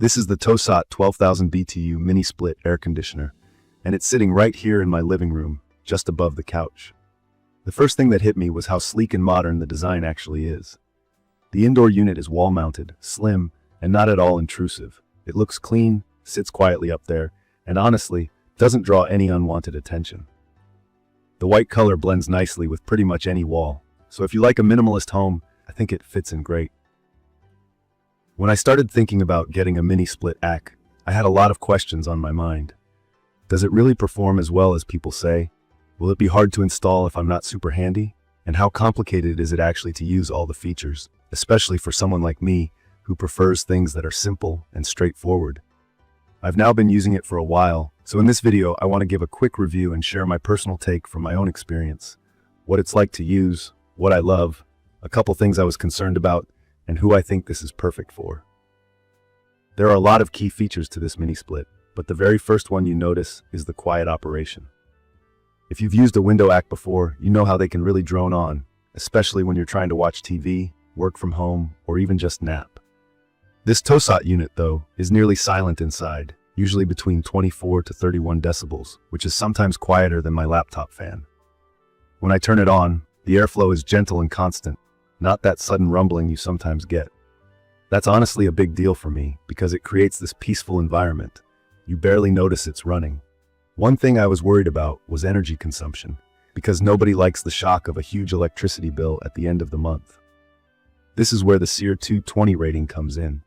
This is the TOSOT 12,000 BTU Mini-Split Air Conditioner, and it's sitting right here in my living room, just above the couch. The first thing that hit me was how sleek and modern the design actually is. The indoor unit is wall-mounted, slim, and not at all intrusive. It looks clean, sits quietly up there, and honestly, doesn't draw any unwanted attention. The white color blends nicely with pretty much any wall, so if you like a minimalist home, I think it fits in great. When I started thinking about getting a mini-split AC, I had a lot of questions on my mind. Does it really perform as well as people say? Will it be hard to install if I'm not super handy? And how complicated is it actually to use all the features, especially for someone like me who prefers things that are simple and straightforward? I've now been using it for a while, so in this video I want to give a quick review and share my personal take from my own experience, what it's like to use, what I love, a couple things I was concerned about, and who I think this is perfect for. There are a lot of key features to this mini-split, but the very first one you notice is the quiet operation. If you've used a window AC before, you know how they can really drone on, especially when you're trying to watch TV, work from home, or even just nap. This TOSOT unit, though, is nearly silent inside, usually between 24 to 31 decibels, which is sometimes quieter than my laptop fan. When I turn it on, the airflow is gentle and constant, not that sudden rumbling you sometimes get. That's honestly a big deal for me because it creates this peaceful environment. You barely notice it's running. One thing I was worried about was energy consumption, because nobody likes the shock of a huge electricity bill at the end of the month. This is where the SEER 220 rating comes in.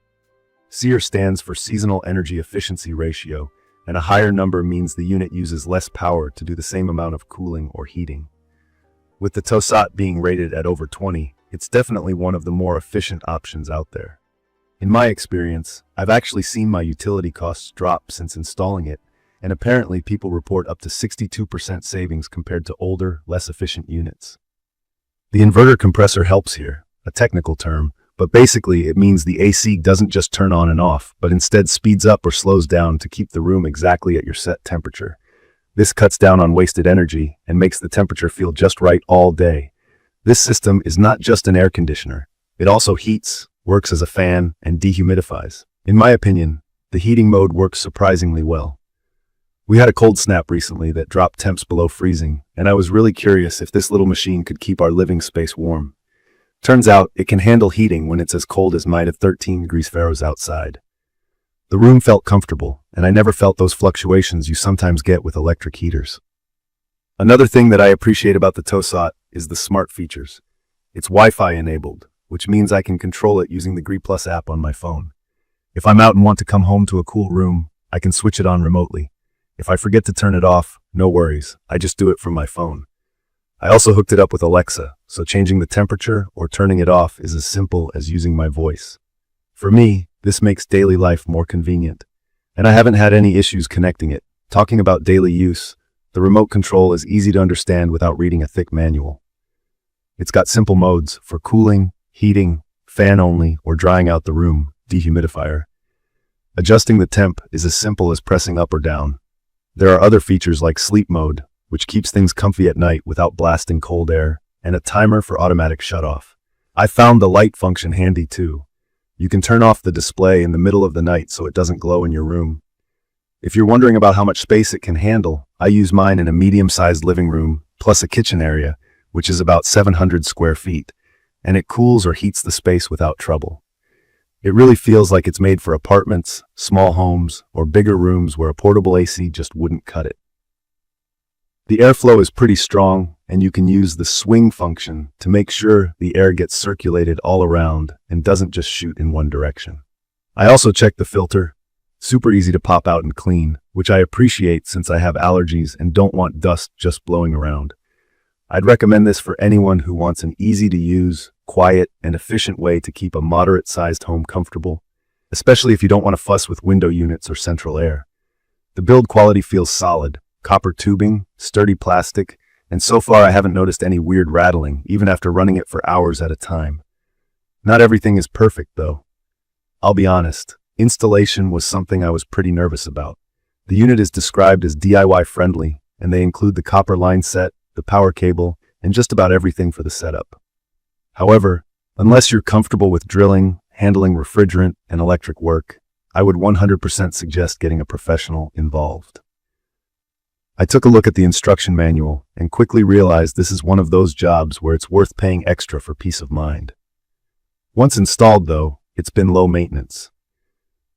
SEER stands for Seasonal Energy Efficiency Ratio, and a higher number means the unit uses less power to do the same amount of cooling or heating. With the TOSOT being rated at over 20, it's definitely one of the more efficient options out there. In my experience, I've actually seen my utility costs drop since installing it, and apparently people report up to 62% savings compared to older, less efficient units. The inverter compressor helps here, a technical term, but basically it means the AC doesn't just turn on and off, but instead speeds up or slows down to keep the room exactly at your set temperature. This cuts down on wasted energy and makes the temperature feel just right all day. This system is not just an air conditioner. It also heats, works as a fan, and dehumidifies. In my opinion, the heating mode works surprisingly well. We had a cold snap recently that dropped temps below freezing, and I was really curious if this little machine could keep our living space warm. Turns out it can handle heating when it's as cold as -13 degrees Fahrenheit outside. The room felt comfortable, and I never felt those fluctuations you sometimes get with electric heaters. Another thing that I appreciate about the TOSOT is the smart features. It's Wi-Fi enabled, which means I can control it using the Gree+ app on my phone. If I'm out and want to come home to a cool room, I can switch it on remotely. If I forget to turn it off, no worries, I just do it from my phone. I also hooked it up with Alexa, so changing the temperature or turning it off is as simple as using my voice. For me, this makes daily life more convenient, and I haven't had any issues connecting it. Talking about daily use, the remote control is easy to understand without reading a thick manual. It's got simple modes for cooling, heating, fan only, or drying out the room, dehumidifier. Adjusting the temp is as simple as pressing up or down. There are other features like sleep mode, which keeps things comfy at night without blasting cold air, and a timer for automatic shutoff. I found the light function handy too. You can turn off the display in the middle of the night so it doesn't glow in your room. If you're wondering about how much space it can handle, I use mine in a medium-sized living room, plus a kitchen area, which is about 700 square feet, and it cools or heats the space without trouble. It really feels like it's made for apartments, small homes, or bigger rooms where a portable AC just wouldn't cut it. The airflow is pretty strong, and you can use the swing function to make sure the air gets circulated all around and doesn't just shoot in one direction. I also checked the filter. Super easy to pop out and clean, which I appreciate since I have allergies and don't want dust just blowing around. I'd recommend this for anyone who wants an easy-to-use, quiet, and efficient way to keep a moderate-sized home comfortable, especially if you don't want to fuss with window units or central air. The build quality feels solid, copper tubing, sturdy plastic, and so far I haven't noticed any weird rattling, even after running it for hours at a time. Not everything is perfect, though. I'll be honest, installation was something I was pretty nervous about. The unit is described as DIY friendly, and they include the copper line set, the power cable, and just about everything for the setup. However, unless you're comfortable with drilling, handling refrigerant, and electric work, I would 100% suggest getting a professional involved. I took a look at the instruction manual and quickly realized this is one of those jobs where it's worth paying extra for peace of mind. Once installed, though, it's been low maintenance.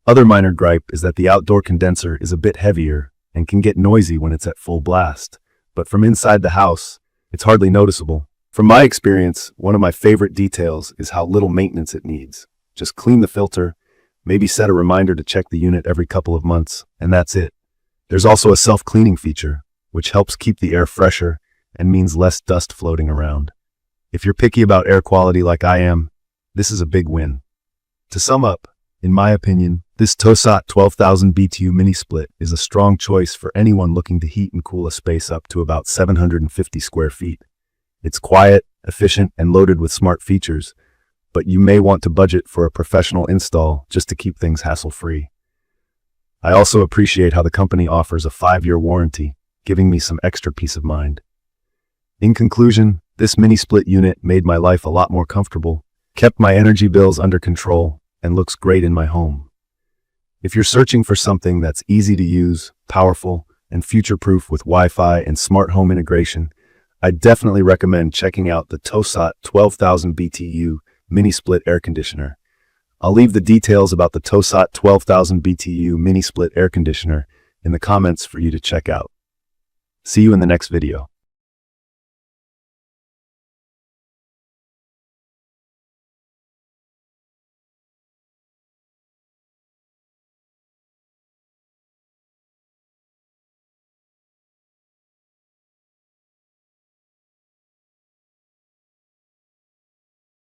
Other minor gripe is that the outdoor condenser is a bit heavier and can get noisy when it's at full blast, but from inside the house, it's hardly noticeable. From my experience, one of my favorite details is how little maintenance it needs. Just clean the filter, maybe set a reminder to check the unit every couple of months, and that's it. There's also a self-cleaning feature, which helps keep the air fresher and means less dust floating around. If you're picky about air quality like I am, this is a big win. To sum up, in my opinion, this TOSOT 12,000 BTU Mini-Split is a strong choice for anyone looking to heat and cool a space up to about 750 square feet. It's quiet, efficient, and loaded with smart features, but you may want to budget for a professional install just to keep things hassle-free. I also appreciate how the company offers a 5-year warranty, giving me some extra peace of mind. In conclusion, this mini-split unit made my life a lot more comfortable, kept my energy bills under control, and looks great in my home. If you're searching for something that's easy to use, powerful, and future-proof with Wi-Fi and smart home integration, I'd definitely recommend checking out the TOSOT 12,000 BTU Mini-Split Air Conditioner. I'll leave the details about the TOSOT 12,000 BTU Mini-Split Air Conditioner in the comments for you to check out. See you in the next video.